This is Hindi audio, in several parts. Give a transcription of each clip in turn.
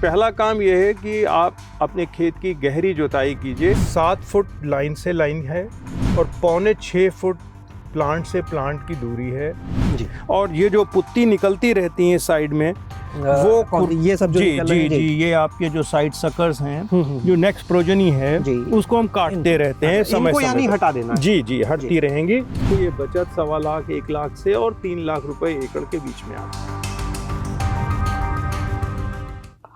पहला काम यह है कि आप अपने खेत की गहरी जुताई कीजिए। 7 फुट लाइन से लाइन है और 5.25 फुट प्लांट से प्लांट की दूरी है जी। और ये जो पुत्ती निकलती रहती हैं साइड में वो ये सब जो जी निकल रहे जी हैं, जी ये आपके जो साइड सकर्स हैं जो नेक्स्ट प्रोजनी है जी। उसको हम काटते रहते हैं समय इनको यानी समय हटा देना है। जी जी हटती रहेंगी। तो ये बचत 1.25 लाख 1 लाख से और 3 लाख रुपए एकड़ के बीच में आता है।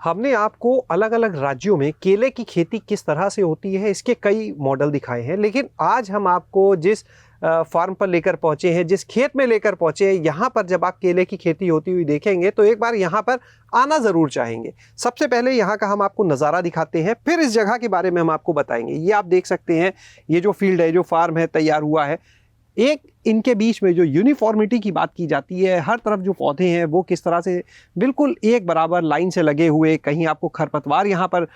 हमने आपको अलग अलग राज्यों में केले की खेती किस तरह से होती है इसके कई मॉडल दिखाए हैं, लेकिन आज हम आपको जिस फार्म पर लेकर पहुंचे हैं, जिस खेत में लेकर पहुंचे हैं, यहाँ पर जब आप केले की खेती होती हुई देखेंगे तो एक बार यहाँ पर आना ज़रूर चाहेंगे। सबसे पहले यहाँ का हम आपको नज़ारा दिखाते हैं, फिर इस जगह के बारे में हम आपको बताएंगे। ये आप देख सकते हैं, ये जो फील्ड है, जो फार्म है, तैयार हुआ है। एक इनके बीच में जो यूनिफॉर्मिटी की बात की जाती है, हर तरफ जो पौधे हैं वो किस तरह से बिल्कुल एक बराबर लाइन से लगे हुए, कहीं आपको खरपतवार यहाँ पर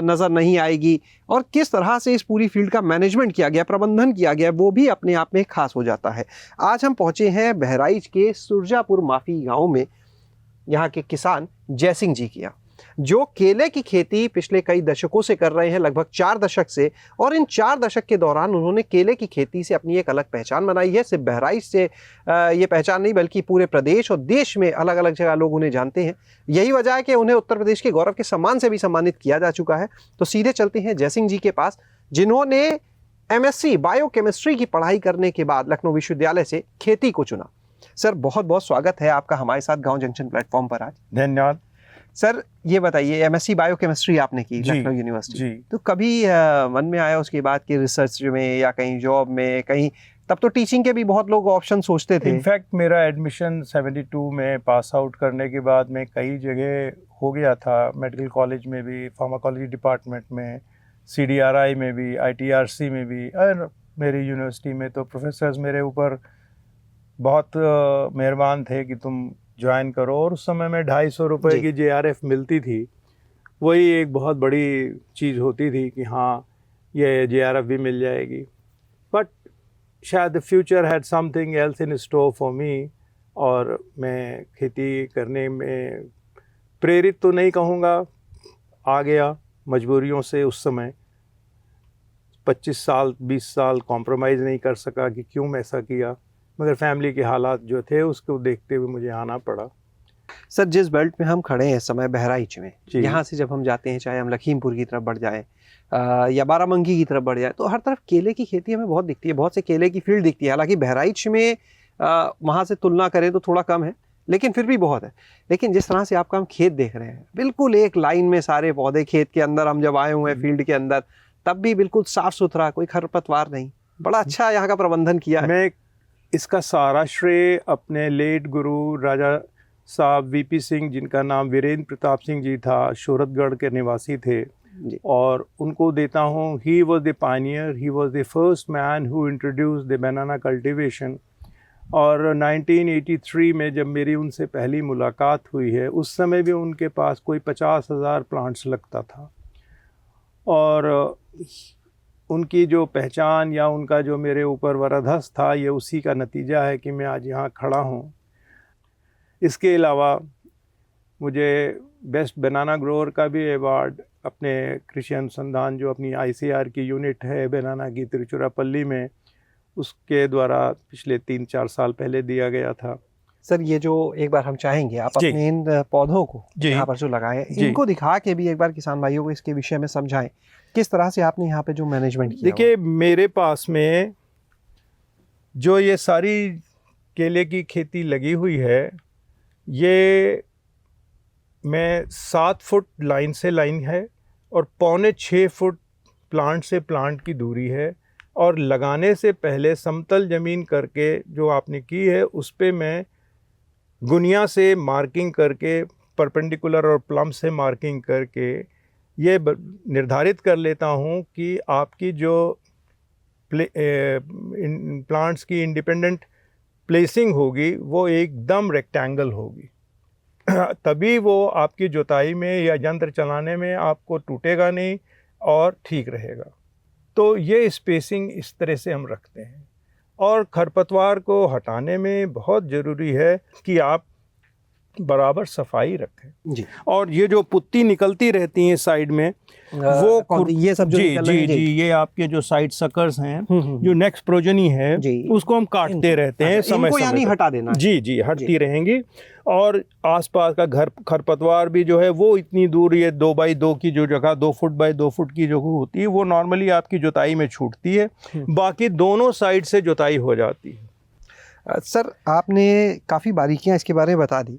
नज़र नहीं आएगी, और किस तरह से इस पूरी फील्ड का मैनेजमेंट किया गया, प्रबंधन किया गया, वो भी अपने आप में खास हो जाता है। आज हम पहुँचे हैं बहराइच के सुरजापुर माफी गाँव में, यहाँ के किसान जयसिंह जी की, जो केले की खेती पिछले कई दशकों से कर रहे हैं, लगभग 4 दशक से, और इन 4 दशक के दौरान उन्होंने केले की खेती से अपनी एक अलग पहचान बनाई है। सिर्फ बहराइच से ये पहचान नहीं, बल्कि पूरे प्रदेश और देश में अलग अलग जगह लोग उन्हें जानते हैं। यही वजह है कि उन्हें उत्तर प्रदेश के गौरव के सम्मान से भी सम्मानित किया जा चुका है। तो सीधे चलते हैं जयसिंह जी के पास, जिन्होंने MSc बायोकेमिस्ट्री की पढ़ाई करने के बाद लखनऊ विश्वविद्यालय से खेती को चुना। सर, बहुत बहुत स्वागत है आपका हमारे साथ गाँव जंक्शन प्लेटफॉर्म पर आज। धन्यवाद सर, ये बताइए, MSc बायोकेमिस्ट्री आपने की लखनऊ यूनिवर्सिटी, तो कभी मन में आया उसके बाद कि रिसर्च में या कहीं जॉब में, कहीं तब तो टीचिंग के भी बहुत लोग ऑप्शन सोचते थे। इनफैक्ट मेरा एडमिशन 72 में पास आउट करने के बाद मैं कई जगह हो गया था, मेडिकल कॉलेज में भी, फार्माकोलॉजी डिपार्टमेंट में, CDRI में भी, ITRC में भी, और मेरी यूनिवर्सिटी में तो प्रोफेसर्स मेरे ऊपर बहुत मेहरबान थे कि तुम ज्वाइन करो, और उस समय में 250 रुपये की JRF मिलती थी। वही एक बहुत बड़ी चीज़ होती थी कि हाँ, ये JRF भी मिल जाएगी। बट शायद future had something else in store for me, और मैं खेती करने में प्रेरित तो नहीं कहूँगा, आ गया मजबूरियों से। उस समय 25 साल 20 साल कॉम्प्रोमाइज़ नहीं कर सका कि क्यों मैं ऐसा किया, मगर फैमिली के हालात जो थे उसको देखते हुए मुझे आना पड़ा। सर, जिस बेल्ट में हम खड़े हैं इस समय, बहराइच में, यहाँ से जब हम जाते हैं, चाहे हम लखीमपुर की तरफ बढ़ जाएं या बाराबंकी की तरफ बढ़ जाए, तो हर तरफ केले की खेती हमें बहुत दिखती है, बहुत से केले की फील्ड दिखती है। हालांकि बहराइच में वहाँ से तुलना करें तो थोड़ा कम है, लेकिन फिर भी बहुत है। लेकिन जिस तरह से आपका हम खेत देख रहे हैं, बिल्कुल एक लाइन में सारे पौधे खेत के अंदर, हम जब आए हुए हैं फील्ड के अंदर, तब भी बिल्कुल साफ सुथरा, कोई खरपतवार नहीं। बड़ा अच्छा यहाँ का प्रबंधन किया है। मैं इसका सारा श्रेय अपने लेट गुरु राजा साहब VP सिंह, जिनका नाम वीरेंद्र प्रताप सिंह जी था, शोहरतगढ़ के निवासी थे, और उनको देता हूँ। He was the Pioneer, he was the first man who introduce the banana cultivation. और 1983 में जब मेरी उनसे पहली मुलाकात हुई है, उस समय भी उनके पास कोई 50,000 प्लांट्स लगता था, और उनकी जो पहचान या उनका जो मेरे ऊपर वरदहस्त था, ये उसी का नतीजा है कि मैं आज यहाँ खड़ा हूँ। इसके अलावा मुझे बेस्ट बनाना ग्रोअर का भी अवार्ड अपने कृषि अनुसंधान, जो अपनी ICR की यूनिट है बनाना की तिरुचिरापल्ली में, उसके द्वारा पिछले 3-4 साल पहले दिया गया था। सर, ये जो एक बार हम चाहेंगे आप अपने इन पौधों को यहाँ पर जो लगाए, इनको दिखा के भी एक बार किसान भाइयों को इसके विषय में समझाएं, किस तरह से आपने यहाँ पे जो मैनेजमेंट किया। देखिए, मेरे पास में जो ये सारी केले की खेती लगी हुई है, ये मैं 7 फुट लाइन से लाइन है और 5.25 फुट प्लांट से प्लांट की दूरी है, और लगाने से पहले समतल ज़मीन करके जो आपने की है, उस पे मैं गुनिया से मार्किंग करके, परपेंडिकुलर और प्लम से मार्किंग करके ये निर्धारित कर लेता हूँ कि आपकी जो प्लांट्स की इंडिपेंडेंट प्लेसिंग होगी वो एकदम रेक्टेंगल होगी। तभी वो आपकी जुताई में या यंत्र चलाने में आपको टूटेगा नहीं और ठीक रहेगा। तो ये स्पेसिंग इस तरह से हम रखते हैं। और खरपतवार को हटाने में बहुत ज़रूरी है कि आप बराबर सफाई रखें जी। और ये जो पुत्ती निकलती रहती हैं साइड में वो ये सब जो जी निकल रहे हैं, जी जी ये आपके जो साइड सकर्स हैं हम्म। जो नेक्स्ट प्रोजनी है जी। उसको हम काटते रहते हैं समय इनको समय यानी पर। हटा देना है। जी जी हटती रहेंगी। और आसपास का घर खरपतवार भी जो है वो इतनी दूर, ये 2x2 की जो जगह 2 फुट बाई 2 फुट की जो होती है वो नॉर्मली आपकी जुताई में छूटती है, बाकी दोनों साइड से जुताई हो जाती है। सर आपने काफ़ी बारीकियां इसके बारे में बता दी।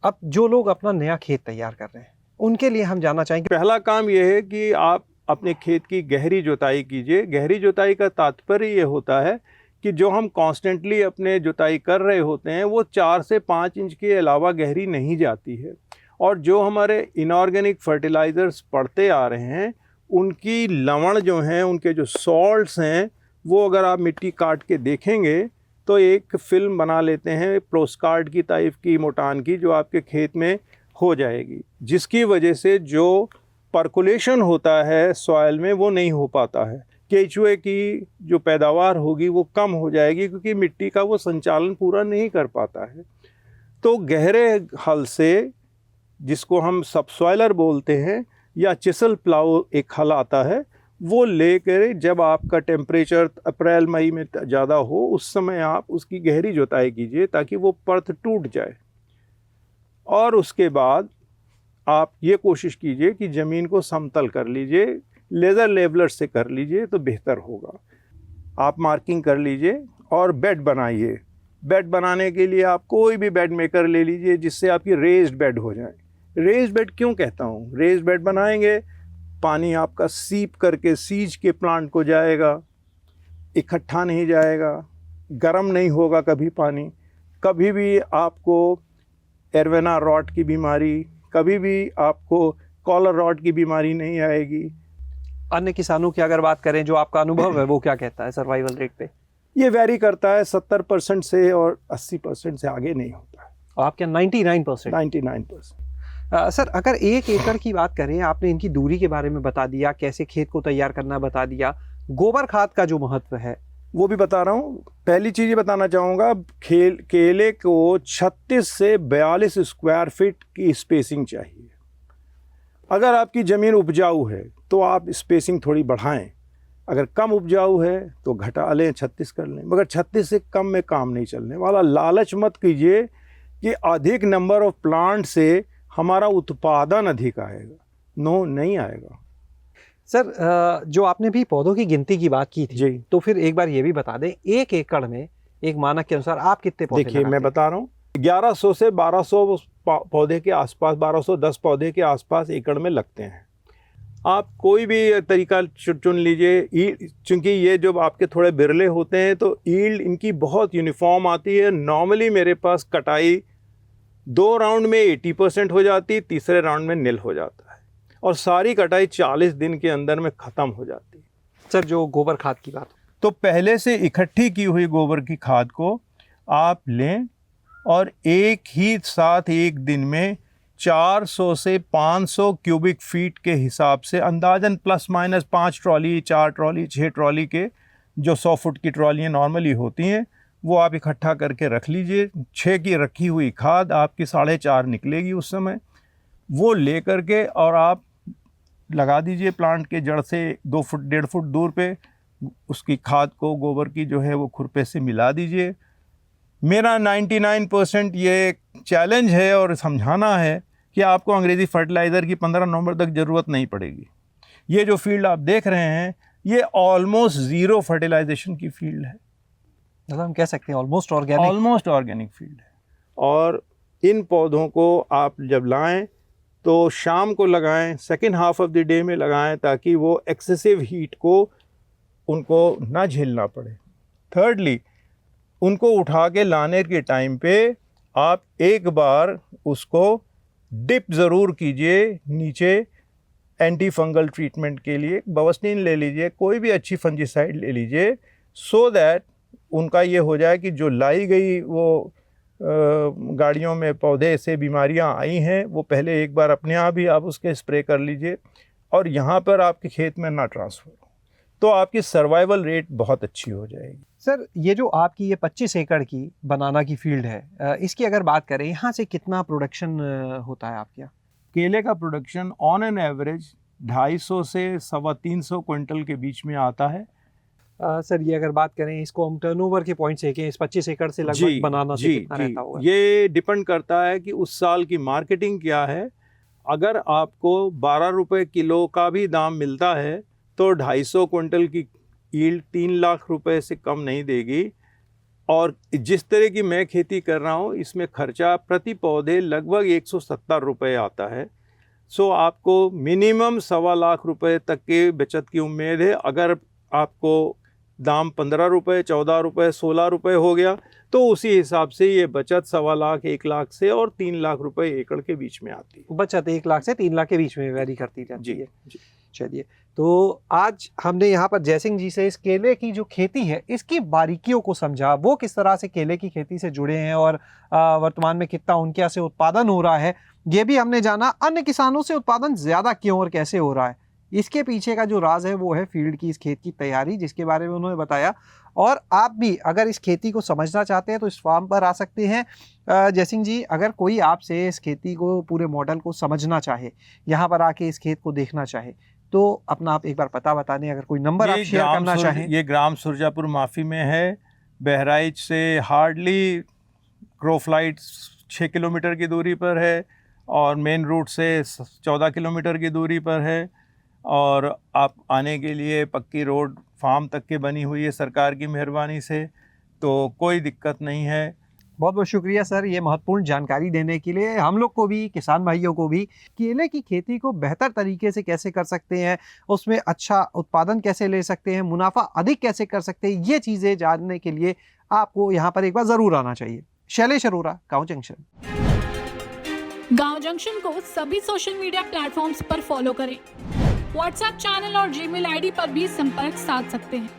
अब जो लोग अपना नया खेत तैयार कर रहे हैं उनके लिए हम जानना चाहेंगे। पहला काम यह है कि आप अपने खेत की गहरी जुताई कीजिए। गहरी जुताई का तात्पर्य ये होता है कि जो हम कॉन्स्टेंटली अपने जुताई कर रहे होते हैं वो 4 से 5 इंच के अलावा गहरी नहीं जाती है। और जो हमारे इनऑर्गेनिक फर्टिलाइज़र्स पड़ते आ रहे हैं उनकी लवण जो हैं, उनके जो सॉल्ट्स हैं, वो अगर आप मिट्टी काट के देखेंगे तो एक फिल्म बना लेते हैं पोस्टकार्ड की टाइप की मोटान की, जो आपके खेत में हो जाएगी, जिसकी वजह से जो पर्कुलेशन होता है सॉइल में वो नहीं हो पाता है। केचुए की जो पैदावार होगी वो कम हो जाएगी क्योंकि मिट्टी का वो संचालन पूरा नहीं कर पाता है। तो गहरे हल से, जिसको हम सबसॉइलर बोलते हैं, या चिसल प्लाउ एक हल आता है, वो लेकर जब आपका टेम्परेचर अप्रैल मई में ज़्यादा हो उस समय आप उसकी गहरी जुताई कीजिए ताकि वो परत टूट जाए। और उसके बाद आप ये कोशिश कीजिए कि ज़मीन को समतल कर लीजिए, लेज़र लेवलर से कर लीजिए तो बेहतर होगा। आप मार्किंग कर लीजिए और बेड बनाइए। बेड बनाने के लिए आप कोई भी बेड मेकर ले लीजिए जिससे आपकी रेज्ड बेड हो जाए। रेज्ड बेड क्यों कहता हूँ? रेज्ड बेड बनाएंगे, पानी आपका सीप करके सीज के प्लांट को जाएगा, इकट्ठा नहीं जाएगा, गर्म नहीं होगा कभी पानी, कभी भी आपको एरवेना रॉट की बीमारी, कभी भी आपको कॉलर रॉट की बीमारी नहीं आएगी। अन्य किसानों की अगर बात करें, जो आपका अनुभव है वो क्या कहता है सर्वाइवल रेट पे? ये वेरी करता है, 70% से और 80% से आगे नहीं होता है। और आपके 99%? 99%। सर अगर 1 एकड़ की बात करें, आपने इनकी दूरी के बारे में बता दिया, कैसे खेत को तैयार करना बता दिया, गोबर खाद का जो महत्व है वो भी बता रहा हूँ। पहली चीज़ ये बताना चाहूँगा, केले को 36 से 42 स्क्वायर फीट की स्पेसिंग चाहिए। अगर आपकी ज़मीन उपजाऊ है तो आप स्पेसिंग थोड़ी बढ़ाएं, अगर कम उपजाऊ है तो घटा लें, 36 कर लें, मगर 36 से कम में काम नहीं चलने वाला। लालच मत कीजिए कि अधिक नंबर ऑफ प्लांट से हमारा उत्पादन अधिक आएगा। नो, नहीं आएगा। सर जो आपने भी पौधों की गिनती की बात की थी जी, तो फिर एक बार ये भी बता दें, 1 एकड़ में एक मानक के अनुसार आप कितने पौधे देखिए लगाते मैं बता रहा हूँ, 1100 से 1200 पौधे के आसपास, 1210 पौधे के आसपास एकड़ में लगते हैं। आप कोई भी तरीका चुन लीजिए, चूँकि ये जो आपके थोड़े बिरले होते हैं तो ईल्ड इनकी बहुत यूनिफॉर्म आती है। नॉर्मली मेरे पास कटाई 2 राउंड में 80% हो जाती, तीसरे राउंड में निल हो जाता है, और सारी कटाई 40 दिन के अंदर में ख़त्म हो जाती है। सर जो गोबर खाद की बात, तो पहले से इकट्ठी की हुई गोबर की खाद को आप लें और एक ही साथ एक दिन में 400 से 500 क्यूबिक फीट के हिसाब से, अंदाजन plus minus 5 trolley, 4 trolley, 6 trolley के जो 100 फुट की ट्रॉलियाँ नॉर्मली होती हैं वो आप इकट्ठा करके रख लीजिए। 6 की रखी हुई खाद आपकी 4.5 निकलेगी उस समय, वो ले करके और आप लगा दीजिए प्लांट के जड़ से 2 फुट 1.5 फुट दूर पे। उसकी खाद को, गोबर की जो है वो खुरपे से मिला दीजिए। मेरा 99% ये चैलेंज है और समझाना है कि आपको अंग्रेज़ी फर्टिलाइज़र की 15 नवंबर तक ज़रूरत नहीं पड़ेगी। ये जो फील्ड आप देख रहे हैं ये ऑलमोस्ट ज़ीरो फर्टिलाइजेशन की फील्ड है, मतलब हम कह सकते हैं ऑलमोस्ट ऑर्गेनिक फील्ड है। और इन पौधों को आप जब लाएं तो शाम को लगाएं, second half of the day में लगाएं ताकि वो एक्सेसिव हीट को उनको ना झेलना पड़े। थर्डली, उनको उठा के लाने के टाइम पे आप एक बार उसको डिप ज़रूर कीजिए नीचे, एंटी फंगल ट्रीटमेंट के लिए बवस्टीन ले लीजिए, कोई भी अच्छी फंजीसाइड ले लीजिए, सो दैट उनका ये हो जाए कि जो लाई गई वो गाड़ियों में पौधे से बीमारियां आई हैं वो पहले एक बार अपने आप ही आप उसके स्प्रे कर लीजिए और यहाँ पर आपके खेत में ना ट्रांसफ़र हो। तो आपकी सर्वाइवल रेट बहुत अच्छी हो जाएगी। सर, ये जो आपकी ये 25 एकड़ की बनाना की फील्ड है, इसकी अगर बात करें, यहाँ से कितना प्रोडक्शन होता है आपके यहाँ? केले का प्रोडक्शन ऑन एन एवरेज 250 से 325 क्विंटल के बीच में आता है। सर, ये अगर बात करें, इसको हम टर्नओवर के पॉइंट से इस 25 एकड़ से लगभग बनाना से कितना रहता होगा? ये डिपेंड करता है कि उस साल की मार्केटिंग क्या है। अगर आपको 12 रुपए किलो का भी दाम मिलता है तो 250 क्विंटल की यील्ड 3 लाख रुपए से कम नहीं देगी। और जिस तरह की मैं खेती कर रहा हूँ, इसमें खर्चा प्रति पौधे लगभग 170 रुपए आता है। सो आपको मिनिमम 1.25 लाख रुपए तक के बचत की उम्मीद है। अगर आपको दाम 15 रुपए, 14 रुपए, 16 रुपए हो गया तो उसी हिसाब से ये बचत 1.25 लाख, 1 लाख से और 3 लाख रुपए एकड़ के बीच में आती है। बचत 1 लाख से 3 लाख के बीच में वेरी करती रहती है। जी। चलिए, तो आज हमने यहाँ पर जयसिंह जी से इस केले की जो खेती है इसकी बारीकियों को समझा, वो किस तरह से केले की खेती से जुड़े हैं और वर्तमान में कितना उनके यहाँ से उत्पादन हो रहा है ये भी हमने जाना। अन्य किसानों से उत्पादन ज़्यादा क्यों और कैसे हो रहा है, इसके पीछे का जो राज है वो है फील्ड की इस खेत की तैयारी, जिसके बारे में उन्होंने बताया। और आप भी अगर इस खेती को समझना चाहते हैं तो इस फार्म पर आ सकते हैं। जयसिंह जी, अगर कोई आपसे इस खेती को, पूरे मॉडल को समझना चाहे, यहाँ पर आके इस खेत को देखना चाहे, तो अपना आप एक बार पता बता दें, अगर कोई नंबर आप शेयर करना चाहें। ये ग्राम सुरजापुर माफी में है। बहराइच से हार्डली क्रोफ्लाइट 6 किलोमीटर की दूरी पर है और मेन रूट से 14 किलोमीटर की दूरी पर है। और आप आने के लिए पक्की रोड फार्म तक के बनी हुई है सरकार की मेहरबानी से, तो कोई दिक्कत नहीं है। बहुत बहुत शुक्रिया सर, ये महत्वपूर्ण जानकारी देने के लिए। हम लोग को भी, किसान भाइयों को भी, केले की खेती को बेहतर तरीके से कैसे कर सकते हैं, उसमें अच्छा उत्पादन कैसे ले सकते हैं, मुनाफा अधिक कैसे कर सकते हैं, ये चीज़ें जानने के लिए आपको यहाँ पर एक बार ज़रूर आना चाहिए। शैलेश अरोरा, गाँव जंक्शन। गाँव जंक्शन को सभी सोशल मीडिया प्लेटफॉर्म्स पर फॉलो करें। व्हाट्सएप चैनल और जीमेल आईडी पर भी संपर्क साध सकते हैं।